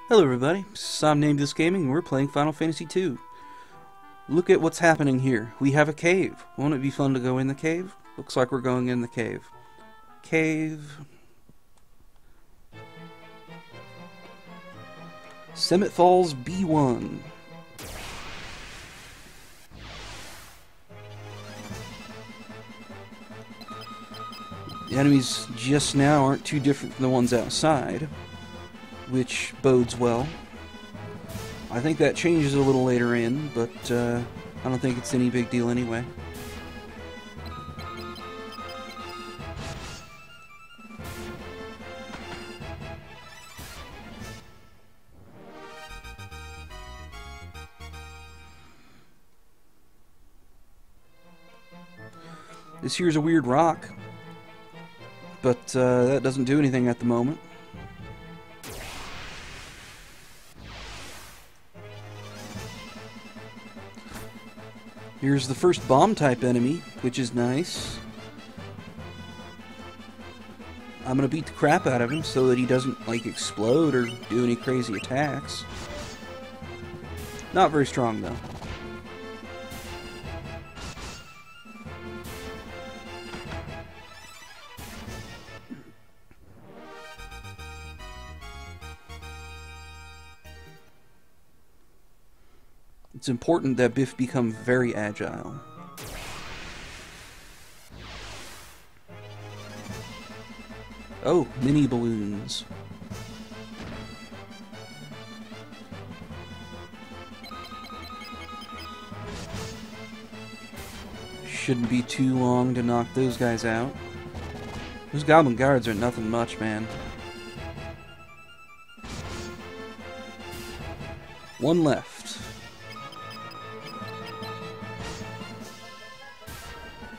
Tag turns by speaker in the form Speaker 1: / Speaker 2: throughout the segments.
Speaker 1: Hello everybody, Somnambulist Gaming, and we're playing Final Fantasy II. Look at what's happening here. We have a cave. Won't it be fun to go in the cave? Looks like we're going in the cave. Cave. Summit Falls B1. The enemies just now aren't too different from the ones outside, which bodes well. I think that changes a little later in, but I don't think it's any big deal anyway. This here's a weird rock, but that doesn't do anything at the moment. Here's the first bomb-type enemy, which is nice. I'm gonna beat the crap out of him so that he doesn't, like, explode or do any crazy attacks. Not very strong, though. It's important that Biff become very agile. Oh, mini balloons. Shouldn't be too long to knock those guys out. Those goblin guards are nothing much, man. One left.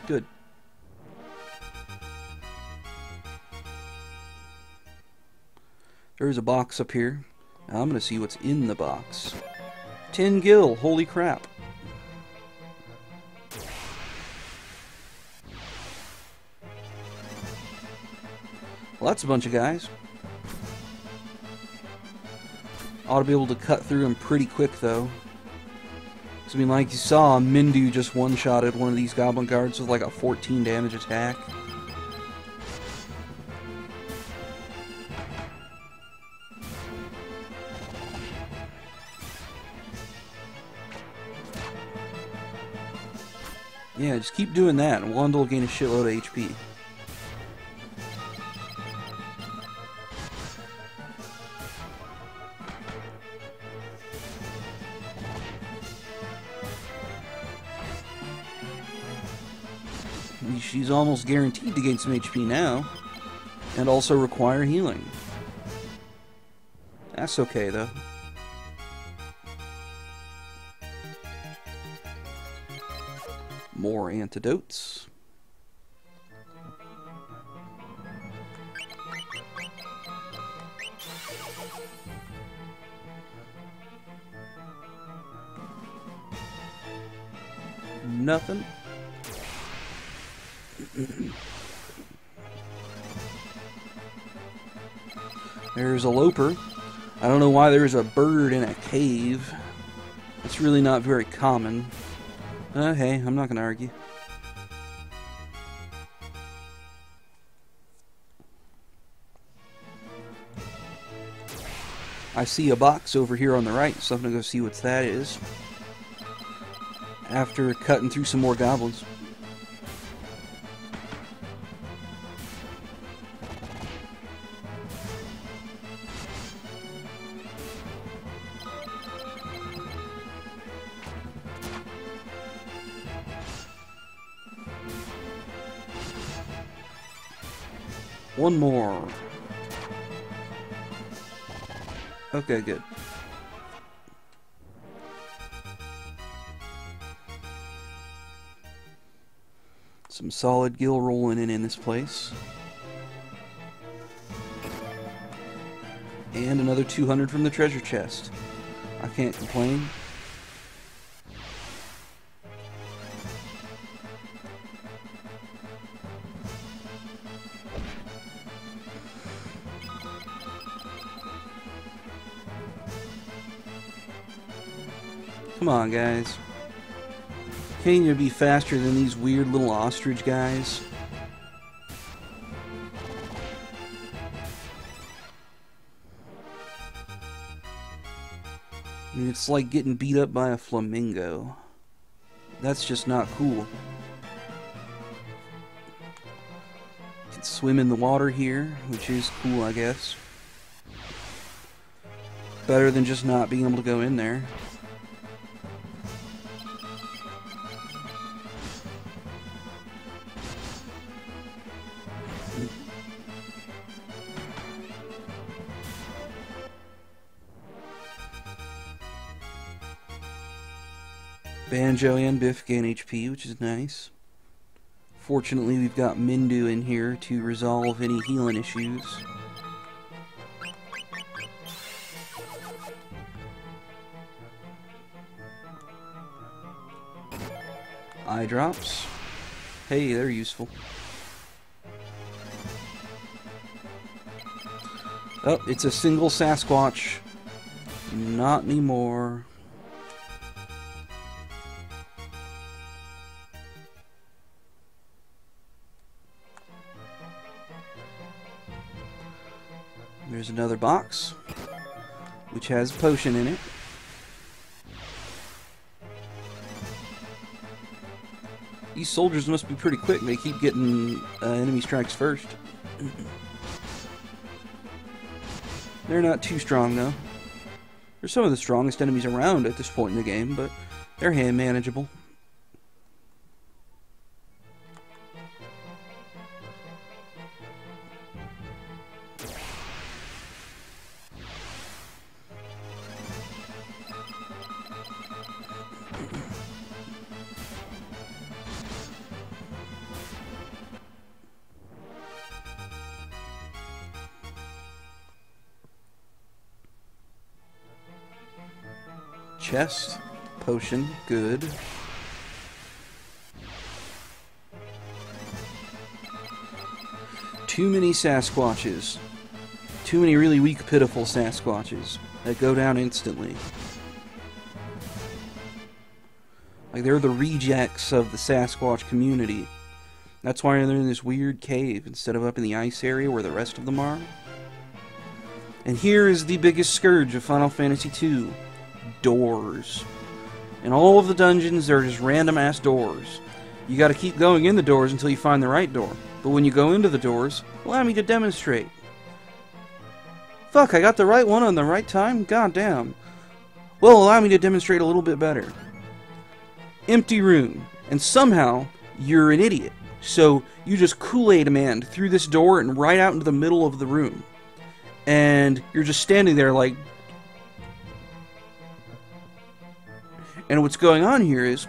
Speaker 1: Good. There's a box up here. Now I'm gonna see what's in the box. 10 gil, holy crap. Well, that's a bunch of guys. Ought to be able to cut through them pretty quick, though. I mean, like you saw, Mindu just one-shotted one of these goblin guards with like a 14 damage attack. Yeah, just keep doing that, and Wanda will gain a shitload of HP. She's almost guaranteed to gain some HP now, and also require healing. That's okay, though. More antidotes. Nothing. There's a loper. I don't know why there's a bird in a cave. It's really not very common. Hey, I'm not going to argue. I see a box over here on the right, so I'm going to go see what that is. After cutting through some more goblins. One more. Okay, good. Some solid gil rolling in this place. And another 200 from the treasure chest. I can't complain. Come on, guys. Can't even be faster than these weird little ostrich guys. I mean, it's like getting beat up by a flamingo. That's just not cool. You can swim in the water here, which is cool, I guess. Better than just not being able to go in there. Banjo and Biff gain HP, which is nice. Fortunately, we've got Mindu in here to resolve any healing issues. Eye drops. Hey, they're useful. Oh, it's a single Sasquatch. Not anymore. There's another box, which has a potion in it. These soldiers must be pretty quick. They keep getting enemy strikes first. They're not too strong, though. They're some of the strongest enemies around at this point in the game, but they're hand manageable. Chest, potion, good. Too many Sasquatches. Too many really weak, pitiful Sasquatches that go down instantly. Like, they're the rejects of the Sasquatch community. That's why they're in this weird cave instead of up in the ice area where the rest of them are. And here is the biggest scourge of Final Fantasy II. Doors. In all of the dungeons, there are just random-ass doors. You gotta keep going in the doors until you find the right door. But when you go into the doors, allow me to demonstrate. Fuck, I got the right one on the right time? God damn. Well, allow me to demonstrate a little bit better. Empty room. And somehow, you're an idiot. So, you just Kool-Aid man through this door and right out into the middle of the room. And you're just standing there like... And what's going on here is,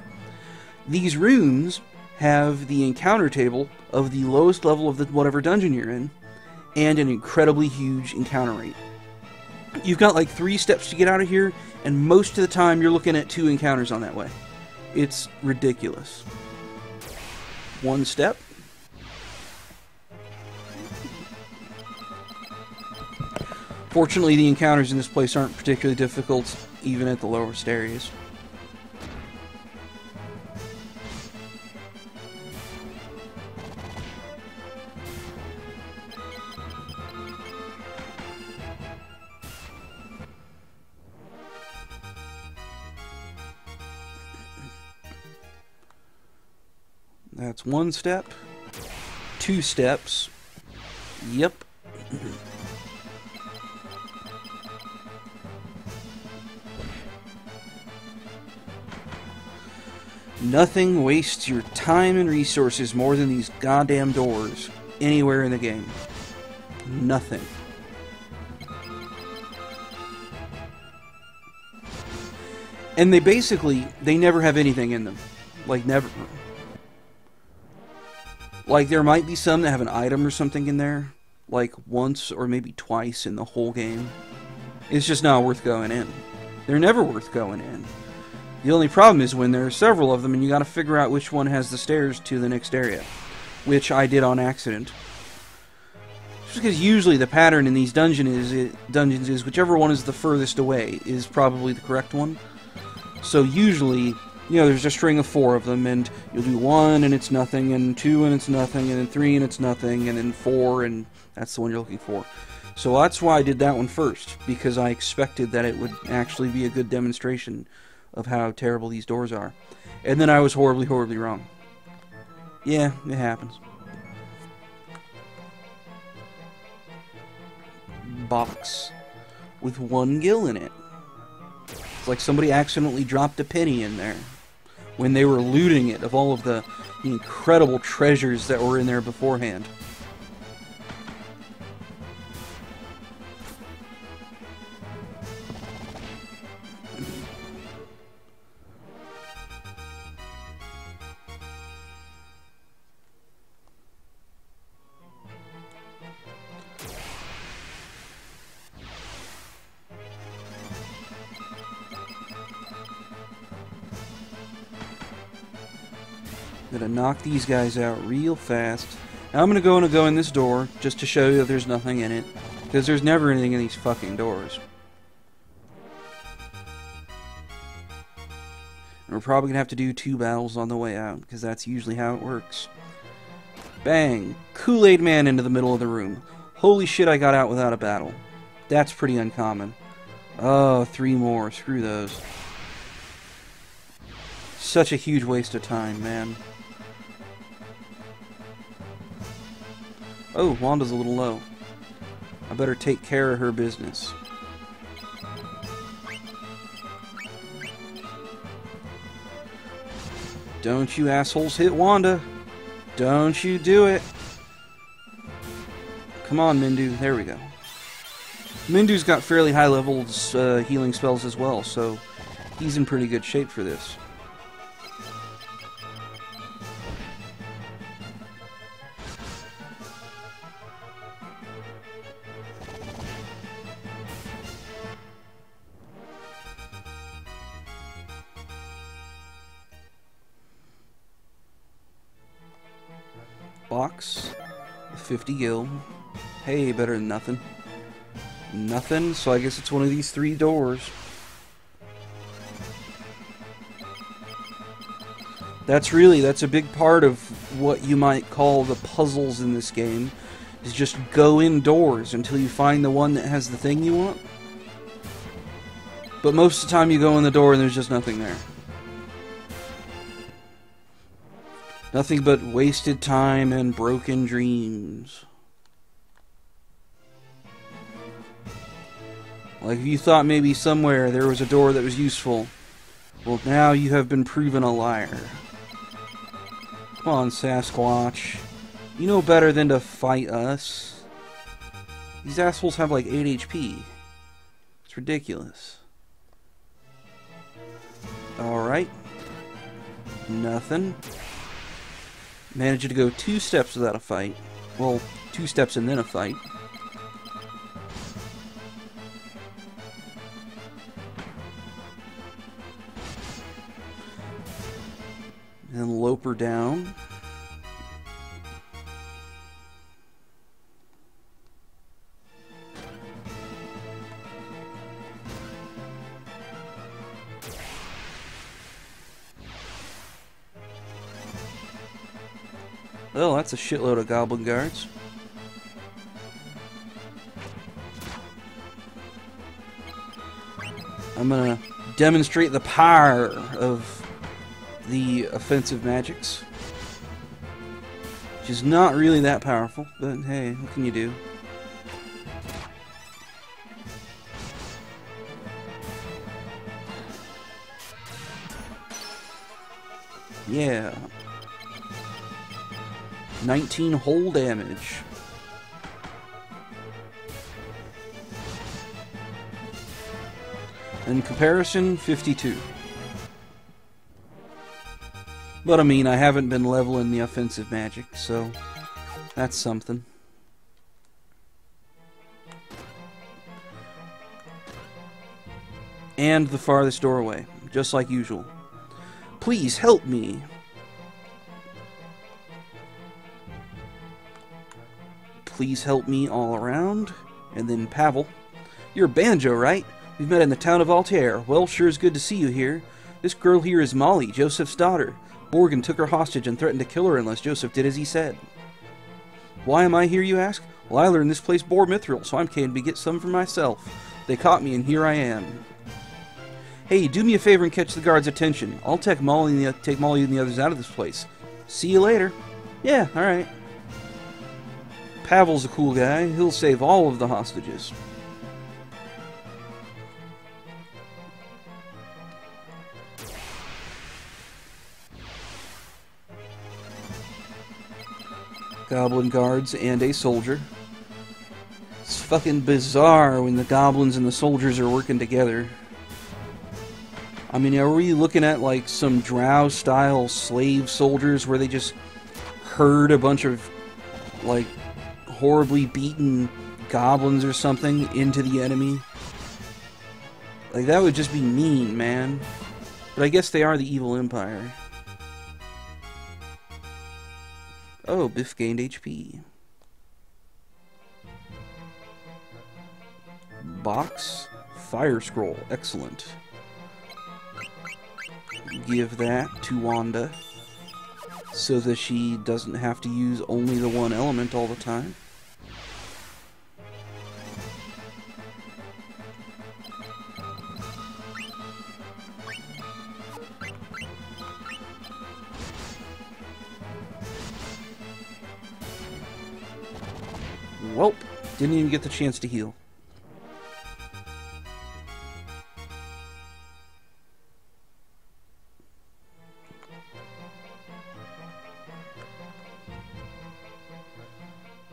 Speaker 1: these rooms have the encounter table of the lowest level of the whatever dungeon you're in, and an incredibly huge encounter rate. You've got like 3 steps to get out of here, and most of the time you're looking at 2 encounters on that way. It's ridiculous. 1 step. Fortunately, the encounters in this place aren't particularly difficult, even at the lowest areas. That's 1 step. 2 steps. Yep. Nothing wastes your time and resources more than these goddamn doors anywhere in the game. Nothing. And they never have anything in them. Like, never. Like, there might be some that have an item or something in there, like once or maybe twice in the whole game. It's just not worth going in. They're never worth going in. The only problem is when there are several of them and you gotta figure out which one has the stairs to the next area. Which I did on accident. Just because usually the pattern in these dungeons is whichever one is the furthest away is probably the correct one. So usually, there's a string of 4 of them, and you'll do 1 and it's nothing, and 2 and it's nothing, and then 3 and it's nothing, and then 4 and that's the one you're looking for. So that's why I did that one first, because I expected that it would actually be a good demonstration of how terrible these doors are. And then I was horribly, horribly wrong. Yeah, it happens. Box with 1 gill in it. It's like somebody accidentally dropped a penny in there when they were looting it of all of the incredible treasures that were in there beforehand. Gonna knock these guys out real fast. Now I'm gonna go in this door just to show you that there's nothing in it, because there's never anything in these fucking doors. And we're probably gonna have to do 2 battles on the way out, because that's usually how it works. Bang! Kool-Aid Man into the middle of the room. Holy shit, I got out without a battle. That's pretty uncommon. Oh, 3 more. Screw those. Such a huge waste of time, man. Oh, Wanda's a little low. I better take care of her business. Don't you assholes hit Wanda. Don't you do it. Come on, Mindu. There we go. Mindu's got fairly high levels healing spells as well, so he's in pretty good shape for this. Box, 50 gil. Hey, better than nothing. Nothing, so I guess it's one of these 3 doors. That's a big part of what you might call the puzzles in this game, is just go indoors until you find the one that has the thing you want. But most of the time you go in the door and there's just nothing there. Nothing but wasted time and broken dreams. Like if you thought maybe somewhere there was a door that was useful, well now you have been proven a liar. Come on, Sasquatch. You know better than to fight us. These assholes have like 8 HP. It's ridiculous. Alright. Nothing. Managed to go 2 steps without a fight. Well, 2 steps and then a fight. And lope her down. Well, that's a shitload of goblin guards. I'm gonna demonstrate the power of the offensive magics, which is not really that powerful, but hey, what can you do? Yeah. 19 whole damage. In comparison, 52. But I mean, I haven't been leveling the offensive magic, so that's something. And the farthest doorway, just like usual. Please help me. Please help me all around. And then Pavel. You're Banjo, right? We've met in the town of Altair. Well, sure is good to see you here. This girl here is Molly, Joseph's daughter. Morgan took her hostage and threatened to kill her unless Joseph did as he said. Why am I here, you ask? Well, I learned this place bore mithril, so I'm came to get some for myself. They caught me, and here I am. Hey, do me a favor and catch the guard's attention. I'll take Molly and the others out of this place. See you later. Yeah, alright. Pavel's a cool guy. He'll save all of the hostages. Goblin guards and a soldier. It's fucking bizarre when the goblins and the soldiers are working together. I mean, are we looking at like some drow-style slave soldiers where they just herd a bunch of like horribly beaten goblins or something into the enemy? Like, that would just be mean, man. But I guess they are the evil empire. Oh, Biff gained HP. Box. Fire scroll. Excellent. Give that to Wanda so that she doesn't have to use only the one element all the time. Welp, didn't even get the chance to heal.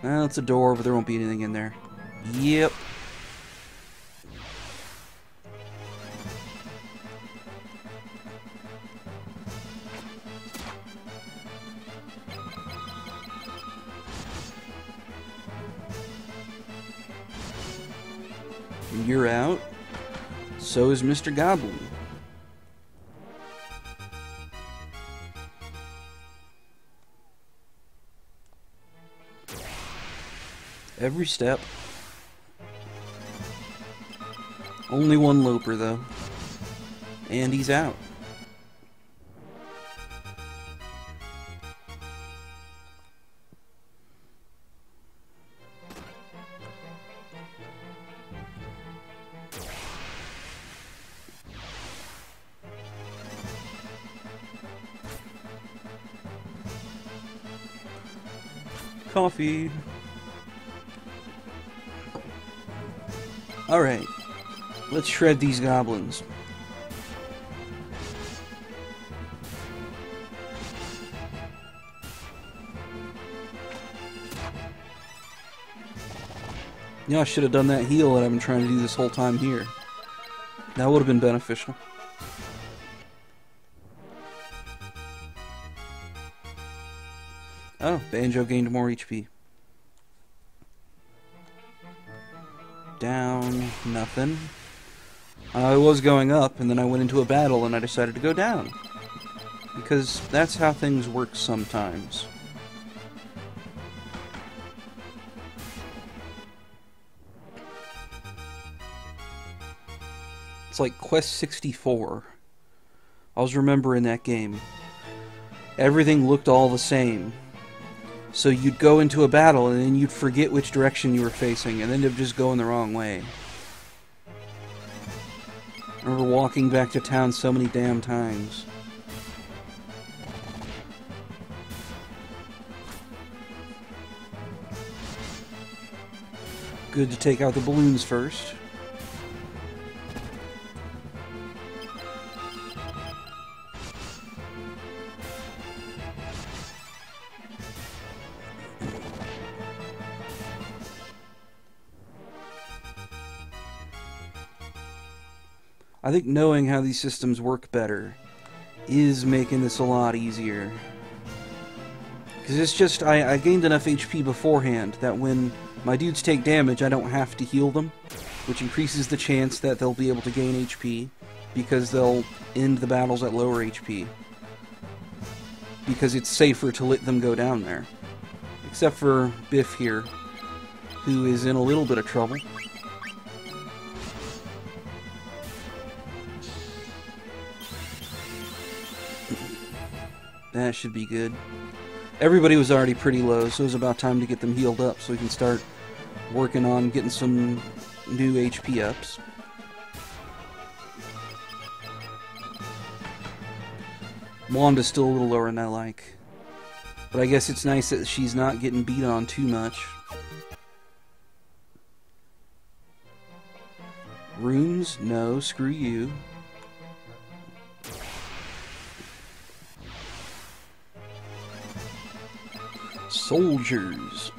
Speaker 1: Well, it's a door, but there won't be anything in there. Yep. You're out. So is Mr. Goblin. Every step. Only one Loper, though. And he's out. Coffee. Alright, let's shred these goblins. You know, I should have done that heal that I've been trying to do this whole time here. That would have been beneficial. Oh, Banjo gained more HP. Down, nothing. I was going up, and then I went into a battle, and I decided to go down. Because that's how things work sometimes. It's like Quest 64. I was remembering that game. Everything looked all the same. So you'd go into a battle, and then you'd forget which direction you were facing, and end up just going the wrong way. I remember walking back to town so many damn times. Good to take out the balloons first. I think knowing how these systems work better is making this a lot easier. Because it's just, I gained enough HP beforehand that when my dudes take damage, I don't have to heal them, which increases the chance that they'll be able to gain HP, because they'll end the battles at lower HP. Because it's safer to let them go down there. Except for Biff here, who is in a little bit of trouble. That should be good. Everybody was already pretty low, so it was about time to get them healed up so we can start working on getting some new HP ups. Wanda's still a little lower than I like. But I guess it's nice that she's not getting beat on too much. Runes? No, screw you. Soldiers.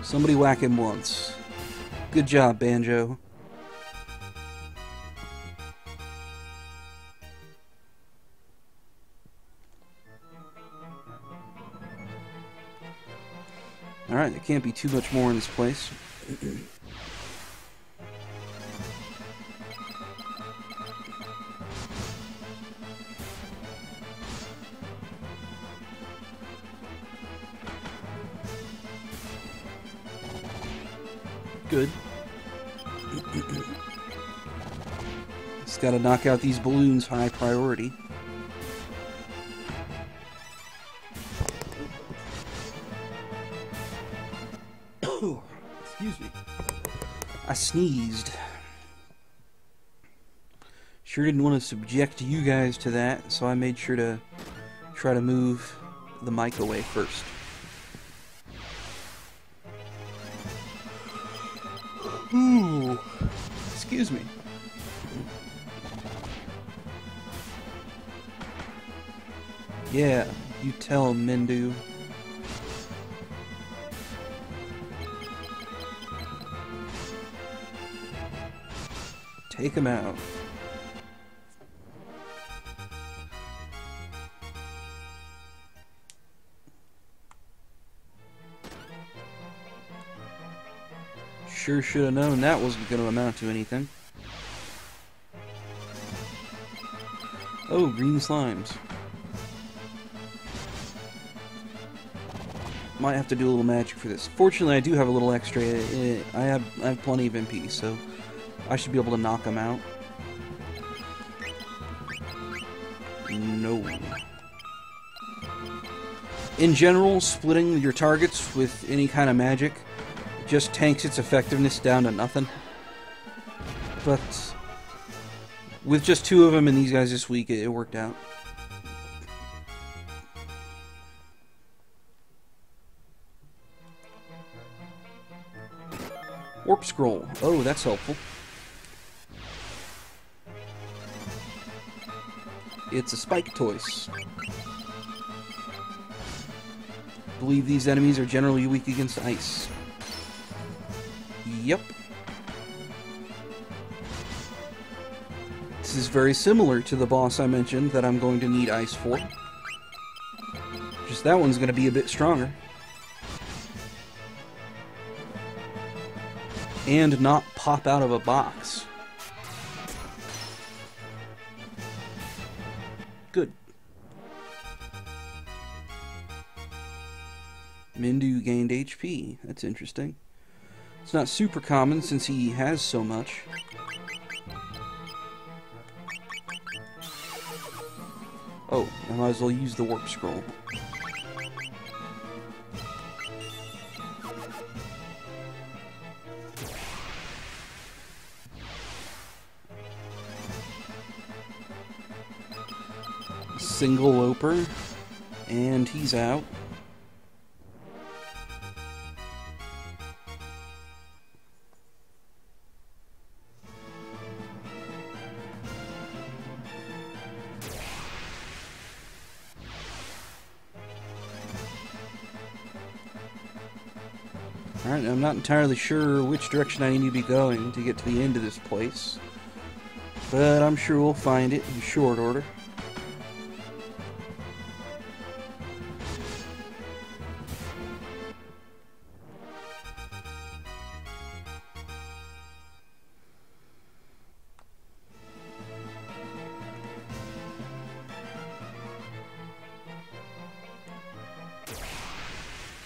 Speaker 1: Somebody whack him once. Good job, Banjo. Alright, there can't be too much more in this place. Good. Just gotta knock out these balloons, high priority. Excuse me. I sneezed. Sure didn't want to subject you guys to that, so I made sure to try to move the mic away first. Ooh. Excuse me. Yeah, you tell him, Mindu. Take him out. Sure should have known that wasn't going to amount to anything. Oh, green slimes. Might have to do a little magic for this. Fortunately, I do have a little extra. I have plenty of MP, so I should be able to knock them out. No. In general, splitting your targets with any kind of magic just tanks its effectiveness down to nothing. But with just two of them and these guys this week, it worked out. Warp scroll. Oh, that's helpful. It's a spike toys. Believe these enemies are generally weak against ice. Yep. This is very similar to the boss I mentioned that I'm going to need ice for. Just that one's going to be a bit stronger. And not pop out of a box. Good. Mindu gained HP. That's interesting. It's not super common since he has so much. Oh, I might as well use the warp scroll. Single Loper, and he's out. Alright, I'm not entirely sure which direction I need to be going to get to the end of this place, but I'm sure we'll find it in short order.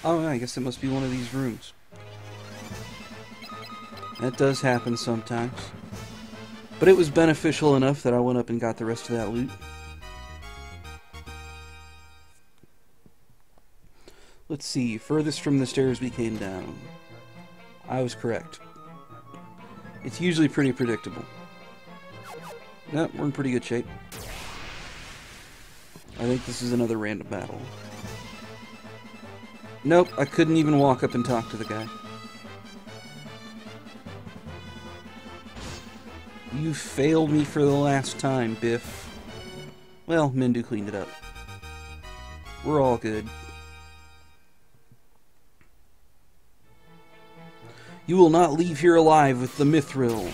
Speaker 1: Oh, I guess it must be one of these rooms. That does happen sometimes. But it was beneficial enough that I went up and got the rest of that loot. Let's see. Furthest from the stairs we came down. I was correct. It's usually pretty predictable. Nope, we're in pretty good shape. I think this is another random battle. Nope, I couldn't even walk up and talk to the guy. You failed me for the last time, Biff. Well, Mindu cleaned it up. We're all good. You will not leave here alive with the Mithril.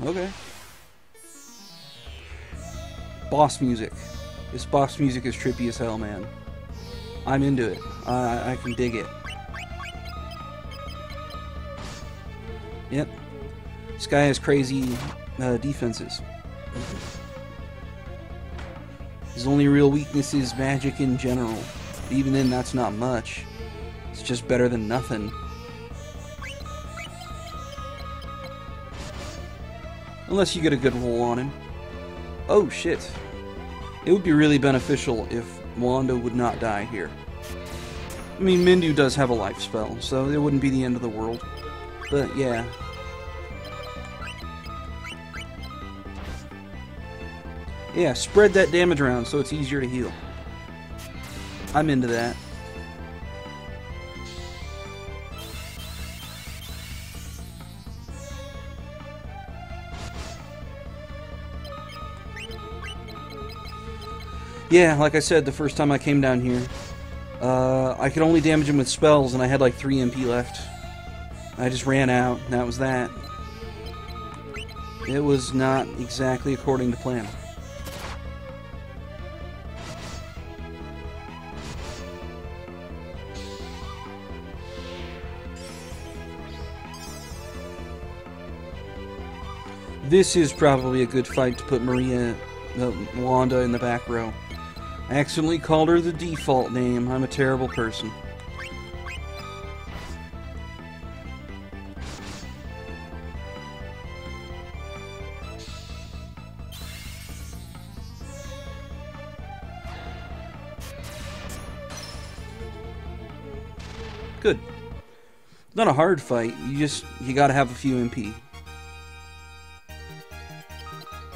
Speaker 1: Okay. Boss music. This boss music is trippy as hell, man. I'm into it. I can dig it. Yep. This guy has crazy defenses. His only real weakness is magic in general. But even then, that's not much. It's just better than nothing. Unless you get a good roll on him. Oh, shit. It would be really beneficial if Wanda would not die here. I mean, Mindu does have a life spell, so it wouldn't be the end of the world. But, yeah. Yeah, spread that damage around so it's easier to heal. I'm into that. Yeah, like I said, the first time I came down here, I could only damage him with spells, and I had like 3 MP left. I just ran out, and that was that. It was not exactly according to plan. This is probably a good fight to put Wanda in the back row. I accidentally called her the default name. I'm a terrible person. Good. Not a hard fight. You gotta have a few MP.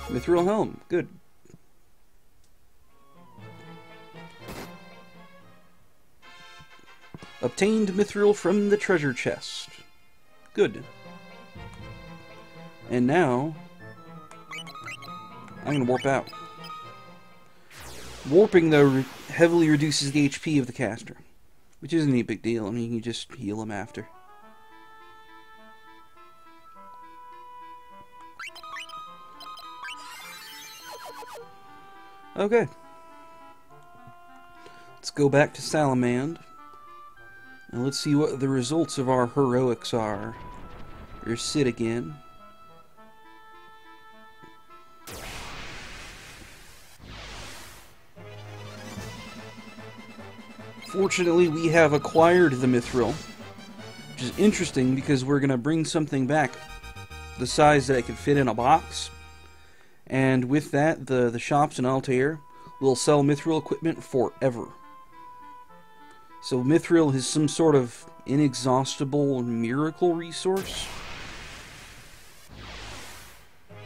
Speaker 1: Mithril helm. Good. Obtained mithril from the treasure chest. Good. And now, I'm going to warp out. Warping, though, heavily reduces the HP of the caster, which isn't any big deal. I mean, you can just heal him after. Okay. Let's go back to Salamand. And let's see what the results of our heroics are. Here's Sid again. Fortunately, we have acquired the mithril, which is interesting because we're going to bring something back the size that it can fit in a box. And with that, the shops in Altair will sell mithril equipment forever. So mithril is some sort of inexhaustible miracle resource.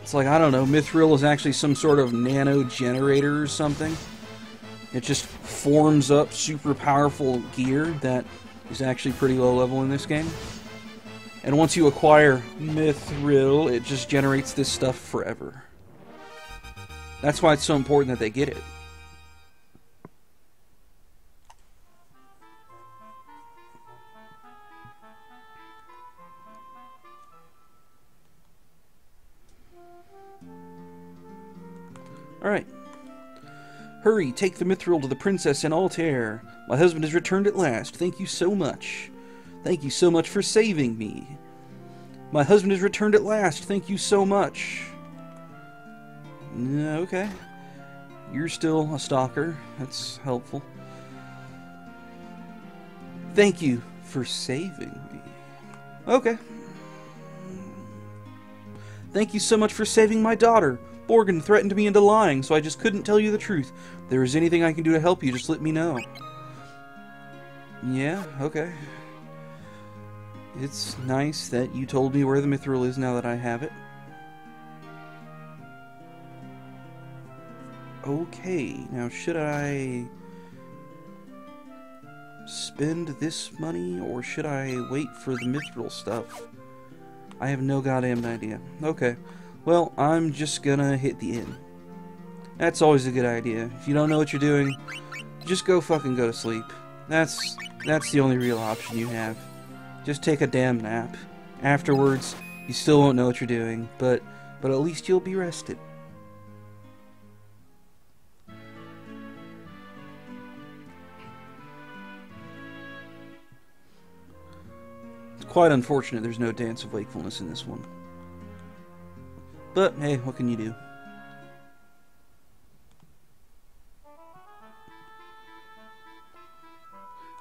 Speaker 1: It's like, I don't know, mithril is actually some sort of nano generator or something. It just forms up super powerful gear that is actually pretty low level in this game. And once you acquire mithril, it just generates this stuff forever. That's why it's so important that they get it. Alright. Hurry, take the mithril to the princess in Altair. My husband has returned at last. Thank you so much. Thank you so much for saving me. My husband has returned at last. Thank you so much. Okay. You're still a stalker. That's helpful. Thank you for saving me. Okay. Thank you so much for saving my daughter. Borgin threatened me into lying, so I just couldn't tell you the truth. If there is anything I can do to help you, just let me know. Yeah, okay. It's nice that you told me where the mithril is now that I have it. Okay, now should I spend this money, or should I wait for the mithril stuff? I have no goddamn idea. Okay. Well, I'm just gonna hit the inn. That's always a good idea. If you don't know what you're doing, just go fucking go to sleep. That's the only real option you have. Just take a damn nap. Afterwards, you still won't know what you're doing, but at least you'll be rested. It's quite unfortunate there's no Dance of Wakefulness in this one. But, hey, what can you do?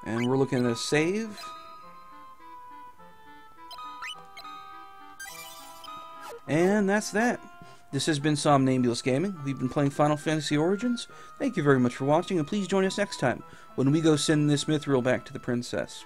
Speaker 1: And we're looking at a save. And that's that. This has been Somnambulist Gaming. We've been playing Final Fantasy Origins. Thank you very much for watching, and please join us next time when we go send this mithril back to the princess.